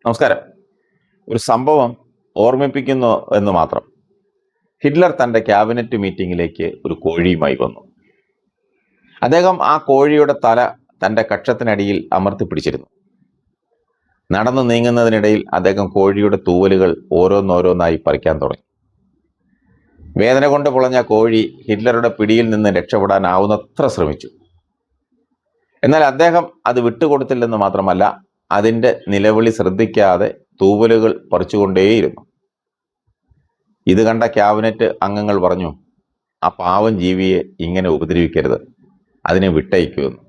നമസ്കാരം. ഒരു സംഭവം ഓർമ്മിപ്പിക്കുന്നു എന്ന് മാത്രം. ഹിറ്റ്ലർ തൻ്റെ ക്യാബിനറ്റ് മീറ്റിംഗിലേക്ക് ഒരു കോഴിയുമായി വന്നു. അദ്ദേഹം ആ കോഴിയുടെ തല തൻ്റെ കക്ഷത്തിനടിയിൽ അമർത്തി പിടിച്ചിരുന്നു. നടന്നു നീങ്ങുന്നതിനിടയിൽ അദ്ദേഹം കോഴിയുടെ തൂവലുകൾ ഓരോന്നോരോന്നായി പറിക്കാൻ തുടങ്ങി. വേദന കൊണ്ട് പുളഞ്ഞ കോഴി ഹിറ്റ്ലറുടെ പിടിയിൽ നിന്ന് രക്ഷപ്പെടാനാവുന്നത്ര ശ്രമിച്ചു. എന്നാൽ അദ്ദേഹം അത് വിട്ടുകൊടുത്തില്ലെന്ന് മാത്രമല്ല, അതിൻ്റെ നിലവിളി ശ്രദ്ധിക്കാതെ തൂവലുകൾ പറിച്ചുകൊണ്ടേയിരുന്നു. ഇത് കണ്ട ക്യാബിനറ്റ് അംഗങ്ങൾ പറഞ്ഞു, ആ പാവം ജീവിയെ ഇങ്ങനെ ഉപദ്രവിക്കരുത്, അതിനെ വിട്ടയക്കുമെന്ന്.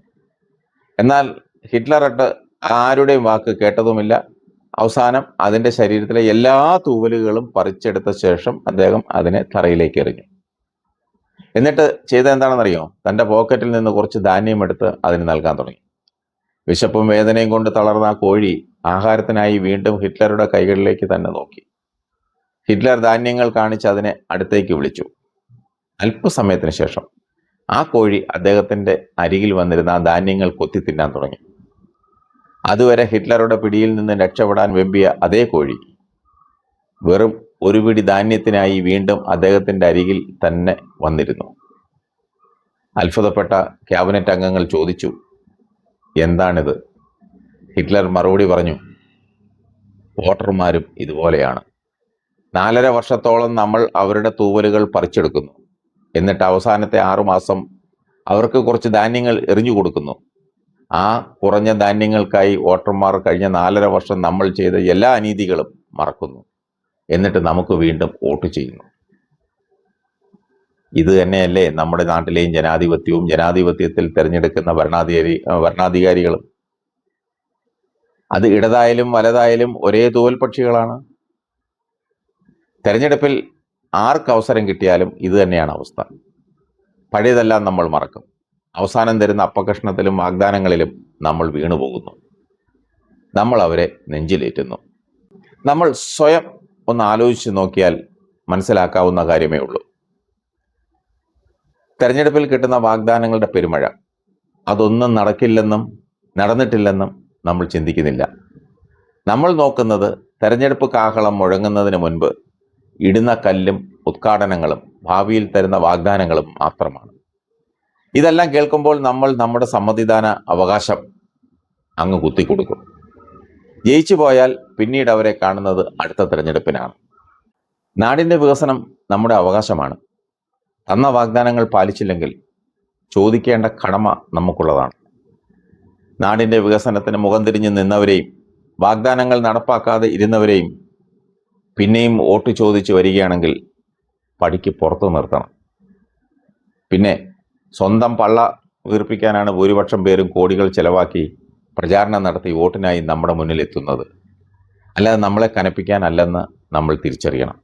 എന്നാൽ ഹിറ്റ്ലർ ആരുടെയും വാക്ക് കേട്ടതുമില്ല. അവസാനം അതിൻ്റെ ശരീരത്തിലെ എല്ലാ തൂവലുകളും പറിച്ചെടുത്ത ശേഷം അദ്ദേഹം അതിനെ തറയിലേക്ക് എറിഞ്ഞു. എന്നിട്ട് ചെയ്ത എന്താണെന്നറിയോ? തൻ്റെ പോക്കറ്റിൽ നിന്ന് കുറച്ച് ധാന്യം എടുത്ത് അതിന് നൽകാൻ തുടങ്ങി. വിശപ്പും വേദനയും കൊണ്ട് തളർന്ന ആ കോഴി ആഹാരത്തിനായി വീണ്ടും ഹിറ്റ്ലറുടെ കൈകളിലേക്ക് തന്നെ നോക്കി. ഹിറ്റ്ലർ ധാന്യങ്ങൾ കാണിച്ച് അതിനെ അടുത്തേക്ക് വിളിച്ചു. അല്പസമയത്തിന് ശേഷം ആ കോഴി അദ്ദേഹത്തിൻ്റെ അരികിൽ വന്നിരുന്ന ആ ധാന്യങ്ങൾ കൊത്തി തിന്നാൻ തുടങ്ങി. അതുവരെ ഹിറ്റ്ലറുടെ പിടിയിൽ നിന്ന് രക്ഷപ്പെടാൻ വെമ്പിയ അതേ കോഴി വെറും ഒരു പിടി ധാന്യത്തിനായി വീണ്ടും അദ്ദേഹത്തിൻ്റെ അരികിൽ തന്നെ വന്നിരുന്നു. അത്ഭുതപ്പെട്ട ക്യാബിനറ്റ് അംഗങ്ങൾ ചോദിച്ചു, എന്താണിത്? ഹിറ്റ്ലർ മറുപടി പറഞ്ഞു, വോട്ടർമാരും ഇതുപോലെയാണ്. 4.5 വർഷത്തോളം നമ്മൾ അവരുടെ തൂവലുകൾ പറിച്ചെടുക്കുന്നു. എന്നിട്ട് അവസാനത്തെ 6 മാസം അവർക്ക് കുറച്ച് ധാന്യങ്ങൾ എറിഞ്ഞു കൊടുക്കുന്നു. ആ കുറഞ്ഞ ധാന്യങ്ങൾക്കായി വോട്ടർമാർ കഴിഞ്ഞ 4.5 വർഷം നമ്മൾ ചെയ്ത എല്ലാ അനീതികളും മറക്കുന്നു. എന്നിട്ട് നമുക്ക് വീണ്ടും വോട്ട് ചെയ്യുന്നു. ഇത് തന്നെയല്ലേ നമ്മുടെ നാട്ടിലെയും ജനാധിപത്യവും ജനാധിപത്യത്തിൽ തിരഞ്ഞെടുക്കുന്ന ഭരണാധികാരികളും. അത് ഇടതായാലും വലതായാലും ഒരേ തൂവൽ പക്ഷികളാണ്. തെരഞ്ഞെടുപ്പിൽ ആർക്ക് അവസരം കിട്ടിയാലും ഇത് തന്നെയാണ് അവസ്ഥ. പഴയതെല്ലാം നമ്മൾ മറക്കും. അവസാനം തരുന്ന അപ്പകഷ്ണത്തിലും വാഗ്ദാനങ്ങളിലും നമ്മൾ വീണുപോകുന്നു. നമ്മൾ അവരെ നെഞ്ചിലേറ്റുന്നു. നമ്മൾ സ്വയം ഒന്ന് ആലോചിച്ച് നോക്കിയാൽ മനസ്സിലാക്കാവുന്ന കാര്യമേ ഉള്ളൂ. തെരഞ്ഞെടുപ്പിൽ കിട്ടുന്ന വാഗ്ദാനങ്ങളുടെ പെരുമഴ, അതൊന്നും നടക്കില്ലെന്നും നടന്നിട്ടില്ലെന്നും നമ്മൾ ചിന്തിക്കുന്നില്ല. നമ്മൾ നോക്കുന്നത് തെരഞ്ഞെടുപ്പ് കാഹളം മുഴങ്ങുന്നതിന് മുൻപ് ഇടുന്ന കല്ലും ഉദ്ഘാടനങ്ങളും ഭാവിയിൽ തരുന്ന വാഗ്ദാനങ്ങളും മാത്രമാണ്. ഇതെല്ലാം കേൾക്കുമ്പോൾ നമ്മൾ നമ്മുടെ സമ്മതിദാന അവകാശം അങ്ങ് കുത്തിക്കൊടുക്കും. ജയിച്ചു പോയാൽ പിന്നീട് അവരെ കാണുന്നത് അടുത്ത തെരഞ്ഞെടുപ്പിനാണ്. നാടിൻ്റെ വികസനം നമ്മുടെ അവകാശമാണ്. തന്ന വാഗ്ദാനങ്ങൾ പാലിച്ചില്ലെങ്കിൽ ചോദിക്കേണ്ട കടമ നമുക്കുള്ളതാണ്. നാടിൻ്റെ വികസനത്തിന് മുഖം തിരിഞ്ഞ് നിന്നവരെയും വാഗ്ദാനങ്ങൾ നടപ്പാക്കാതെ ഇരുന്നവരെയും പിന്നെയും വോട്ട് ചോദിച്ച് വരികയാണെങ്കിൽ പടിക്ക് പുറത്തു നിർത്തണം. പിന്നെ സ്വന്തം പള്ള വീർപ്പിക്കാനാണ് ഭൂരിപക്ഷം പേരും കോടികൾ ചെലവാക്കി പ്രചാരണം നടത്തി വോട്ടിനായി നമ്മുടെ മുന്നിൽ എത്തുന്നത്. അല്ലാതെ നമ്മളെ കനപ്പിക്കാനല്ലെന്ന് നമ്മൾ തിരിച്ചറിയണം.